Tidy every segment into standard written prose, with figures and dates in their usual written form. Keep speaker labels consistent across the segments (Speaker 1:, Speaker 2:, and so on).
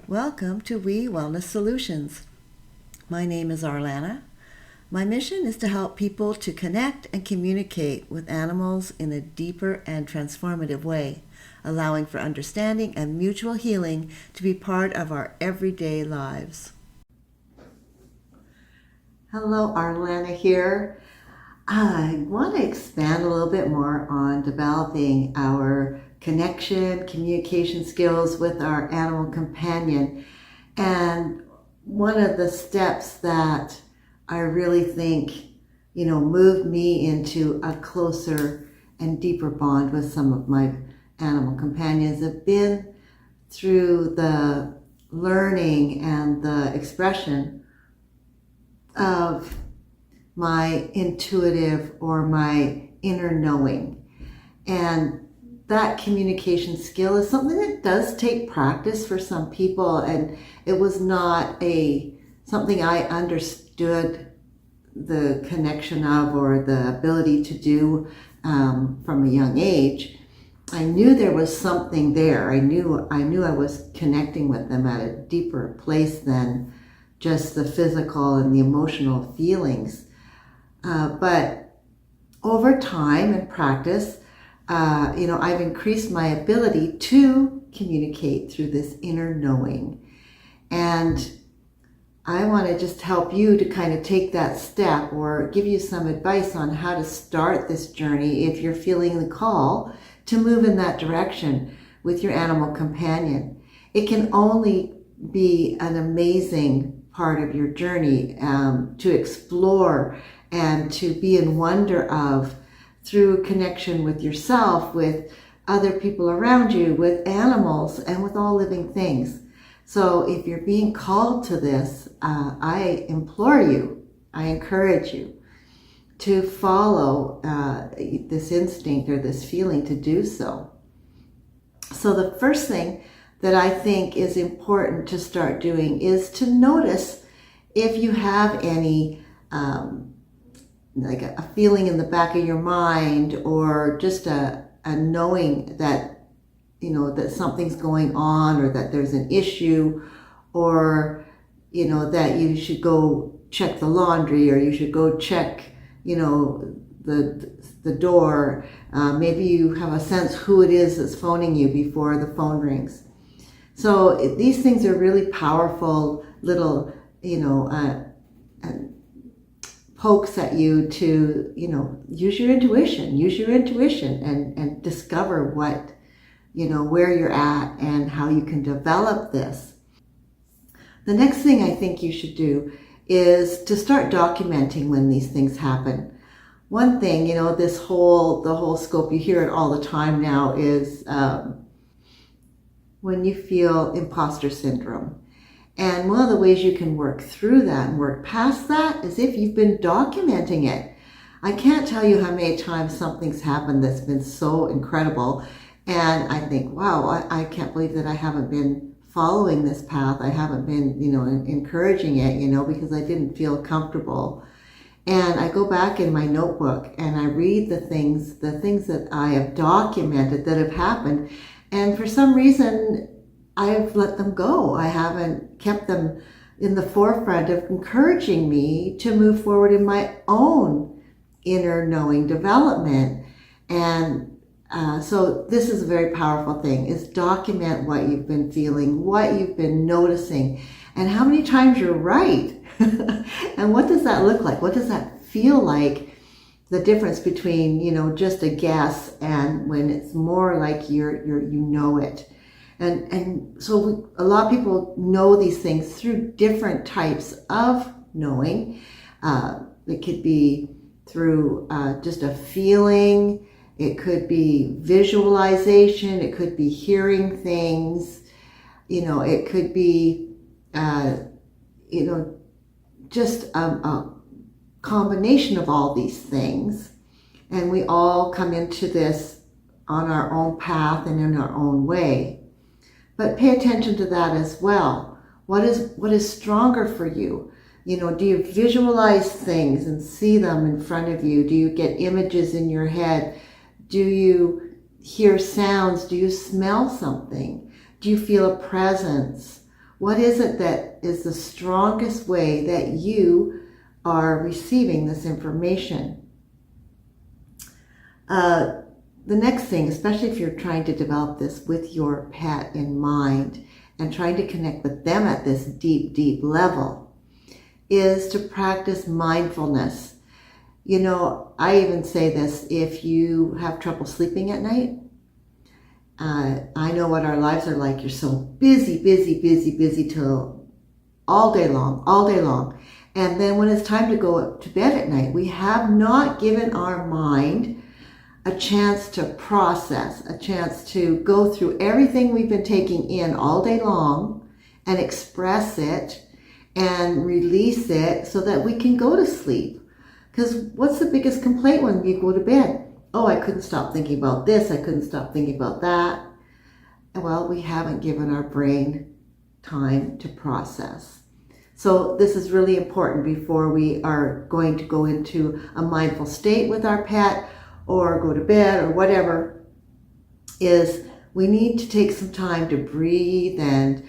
Speaker 1: Welcome to We Wellness Solutions. My name is Arlana. My mission is to help people to connect and communicate with animals in a deeper and transformative way, allowing for understanding and mutual healing to be part of our everyday lives. Hello, Arlana here. I want to expand a little bit more on developing our connection, communication skills with our animal companion. And one of the steps that I really think, moved me into a closer and deeper bond with some of my animal companions have been through the learning and the expression of my intuitive or my inner knowing. And that communication skill is something that does take practice for some people, and it was not something I understood the connection of or the ability to do from a young age. I knew there was something there. I knew I was connecting with them at a deeper place than just the physical and the emotional feelings. But over time and practice, I've increased my ability to communicate through this inner knowing. And I want to just help you to kind of take that step or give you some advice on how to start this journey if you're feeling the call to move in that direction with your animal companion. It can only be an amazing part of your journey to explore and to be in wonder of through connection with yourself, with other people around you, with animals, and with all living things. So if you're being called to this, I implore you, I encourage you to follow this instinct or this feeling to do so. So the first thing that I think is important to start doing is to notice if you have any like a feeling in the back of your mind, or just a knowing that, that something's going on, or that there's an issue, or, that you should go check the laundry, or you should go check, the door. Maybe you have a sense who it is that's phoning you before the phone rings. So these things are really powerful little, pokes at you to, use your intuition and discover what, where you're at and how you can develop this. The next thing I think you should do is to start documenting when these things happen. One thing, the whole scope, you hear it all the time now, is when you feel imposter syndrome. And one of the ways you can work through that and work past that is if you've been documenting it. I can't tell you how many times something's happened that's been so incredible. And I think, wow, I can't believe that I haven't been following this path. I haven't been, encouraging it, because I didn't feel comfortable. And I go back in my notebook and I read the things that I have documented that have happened. And for some reason, I've let them go. I haven't kept them in the forefront of encouraging me to move forward in my own inner knowing development. And so this is a very powerful thing, is document what you've been feeling, what you've been noticing, and how many times you're right. And what does that look like? What does that feel like? The difference between, just a guess and when it's more like you know it. And so a lot of people know these things through different types of knowing. It could be through just a feeling. It could be visualization. It could be hearing things. It could be, just a combination of all these things. And we all come into this on our own path and in our own way. But pay attention to that as well. What is stronger for you? Do you visualize things and see them in front of you? Do you get images in your head? Do you hear sounds? Do you smell something? Do you feel a presence? What is it that is the strongest way that you are receiving this information? The next thing, especially if you're trying to develop this with your pet in mind and trying to connect with them at this deep, deep level, is to practice mindfulness. You know, I even say this, if you have trouble sleeping at night, I know what our lives are like. You're so busy till all day long. And then when it's time to go to bed at night, we have not given our mind a chance to process, a chance to go through everything we've been taking in all day long and express it and release it so that we can go to sleep. Because what's the biggest complaint when you go to bed? Oh, I couldn't stop thinking about this, I couldn't stop thinking about that. Well, we haven't given our brain time to process. So this is really important before we are going to go into a mindful state with our pet or go to bed or whatever, is we need to take some time to breathe and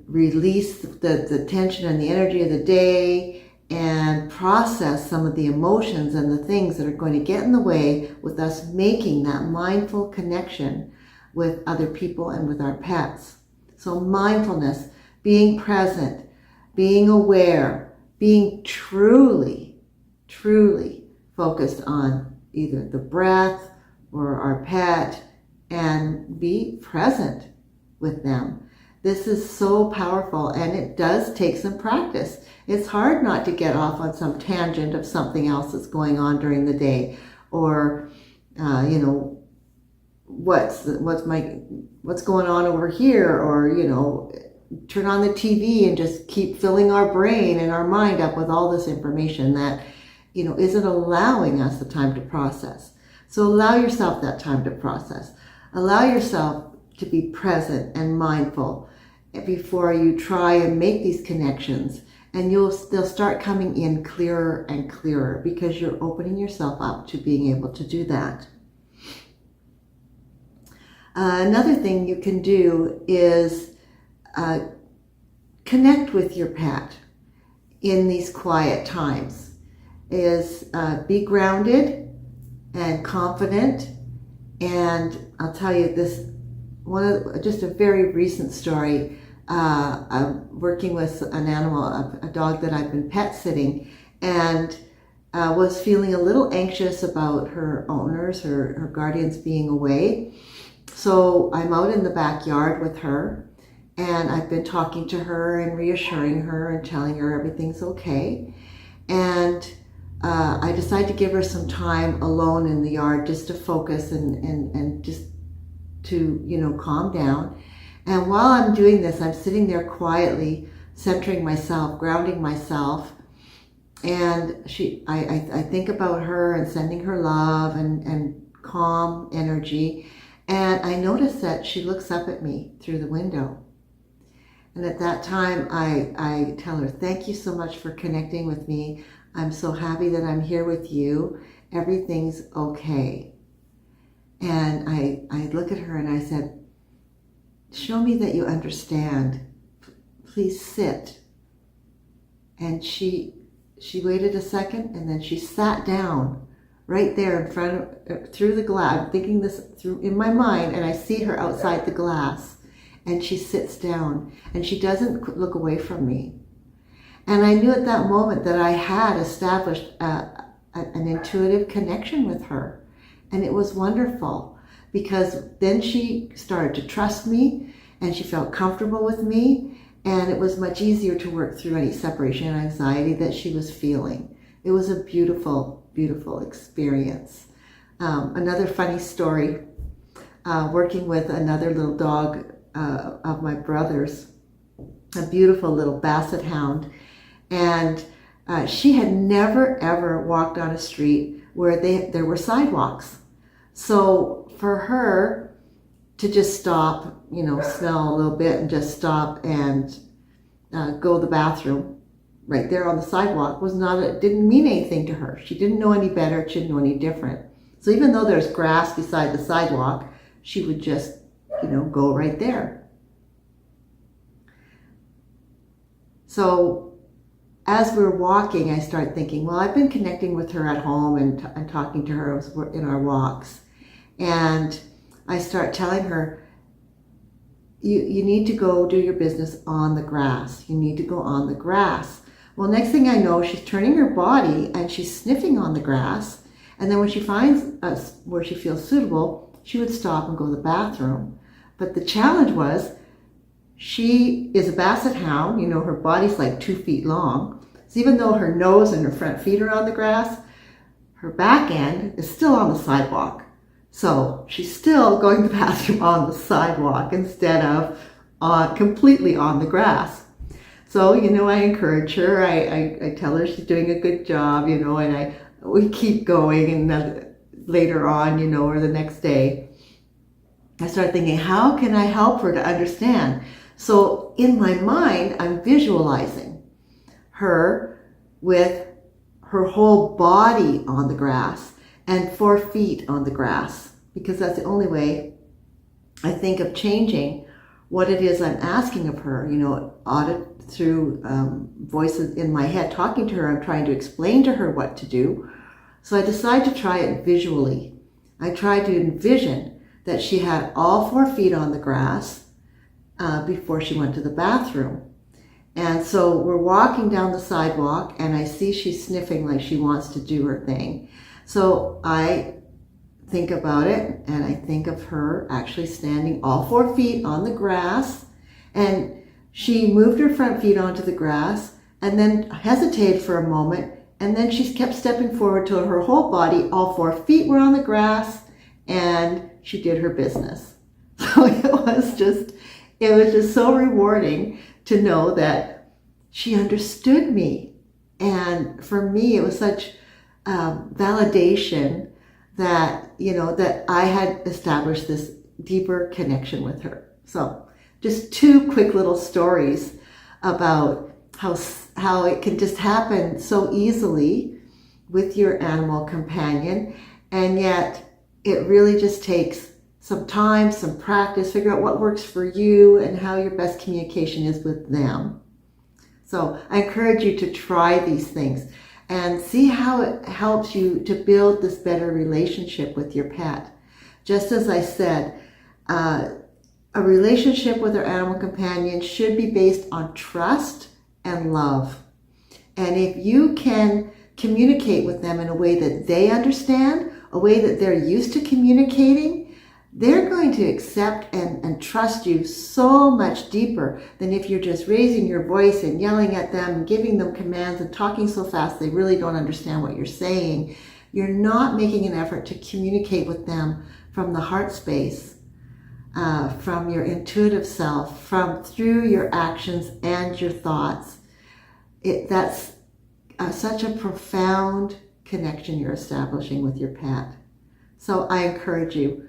Speaker 1: release the tension and the energy of the day and process some of the emotions and the things that are going to get in the way with us making that mindful connection with other people and with our pets. So mindfulness, being present, being aware, being truly focused on either the breath or our pet, and be present with them. This is so powerful, and it does take some practice. It's hard not to get off on some tangent of something else that's going on during the day, or what's going on over here, or turn on the TV and just keep filling our brain and our mind up with all this information that isn't allowing us the time to process. So allow yourself that time to process. Allow yourself to be present and mindful before you try and make these connections. And they'll start coming in clearer and clearer because you're opening yourself up to being able to do that. Another thing you can do is connect with your pet in these quiet times. Is be grounded and confident. And I'll tell you this, just a very recent story. I'm working with an animal, a dog that I've been pet sitting, and was feeling a little anxious about her owners, her guardians being away. So I'm out in the backyard with her, and I've been talking to her and reassuring her and telling her everything's okay. And I decided to give her some time alone in the yard just to focus and just to, calm down. And while I'm doing this, I'm sitting there quietly, centering myself, grounding myself. And I think about her and sending her love and calm energy. And I notice that she looks up at me through the window. And at that time, I tell her, thank you so much for connecting with me. I'm so happy that I'm here with you. Everything's okay. And I look at her and I said, show me that you understand. Please sit. And she waited a second, and then she sat down right there in front of, through the glass. I'm thinking this through in my mind, and I see her outside the glass, and she sits down, and she doesn't look away from me. And I knew at that moment that I had established an intuitive connection with her. And it was wonderful, because then she started to trust me, and she felt comfortable with me, and it was much easier to work through any separation and anxiety that she was feeling. It was a beautiful, beautiful experience. Another funny story, working with another little dog of my brother's, a beautiful little basset hound. And she had never, ever walked on a street where there were sidewalks. So for her to just stop, smell a little bit and just stop and go to the bathroom right there on the sidewalk didn't mean anything to her. She didn't know any better. She didn't know any different. So even though there's grass beside the sidewalk, she would just, go right there. So as we're walking, I start thinking, well, I've been connecting with her at home and talking to her in our walks. And I start telling her, you need to go do your business on the grass. You need to go on the grass. Well, next thing I know, she's turning her body and she's sniffing on the grass. And then when she finds us where she feels suitable, she would stop and go to the bathroom. But the challenge was, she is a basset hound. Her body's like 2 feet long. So even though her nose and her front feet are on the grass, her back end is still on the sidewalk. So she's still going to the bathroom on the sidewalk instead of completely on the grass. So, I encourage her. I tell her she's doing a good job, and we keep going. And then later on, or the next day, I start thinking, how can I help her to understand? So in my mind, I'm visualizing her with her whole body on the grass and 4 feet on the grass, because that's the only way I think of changing what it is I'm asking of her. Audit through voices in my head talking to her. I'm trying to explain to her what to do. So I decide to try it visually. I try to envision that she had all 4 feet on the grass before she went to the bathroom. And so we're walking down the sidewalk and I see she's sniffing like she wants to do her thing. So I think about it and I think of her actually standing all 4 feet on the grass, and she moved her front feet onto the grass and then hesitated for a moment, and then she kept stepping forward till her whole body, all 4 feet were on the grass, and she did her business. So it was just so rewarding to know that she understood me. And for me, it was such validation that, that I had established this deeper connection with her. So just 2 quick little stories about how it can just happen so easily with your animal companion, and yet it really just takes some time, some practice, figure out what works for you and how your best communication is with them. So I encourage you to try these things and see how it helps you to build this better relationship with your pet. Just as I said, a relationship with our animal companion should be based on trust and love. And if you can communicate with them in a way that they understand, a way that they're used to communicating, they're going to accept and trust you so much deeper than if you're just raising your voice and yelling at them and giving them commands and talking so fast they really don't understand what you're saying. You're not making an effort to communicate with them from the heart space, from your intuitive self, through your actions and your thoughts. That's such a profound connection you're establishing with your pet. So I encourage you,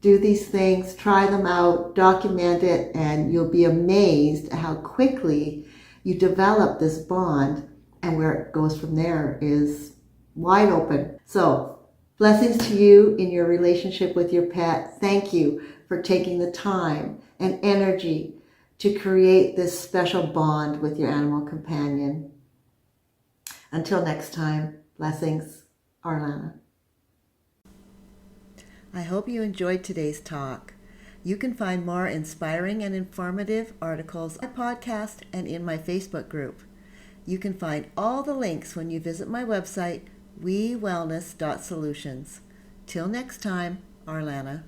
Speaker 1: do these things, try them out, document it, and you'll be amazed at how quickly you develop this bond, and where it goes from there is wide open. So blessings to you in your relationship with your pet. Thank you for taking the time and energy to create this special bond with your animal companion. Until next time, blessings, Arlana. I hope you enjoyed today's talk. You can find more inspiring and informative articles on my podcast and in my Facebook group. You can find all the links when you visit my website, wewellness.solutions. Till next time, Arlana.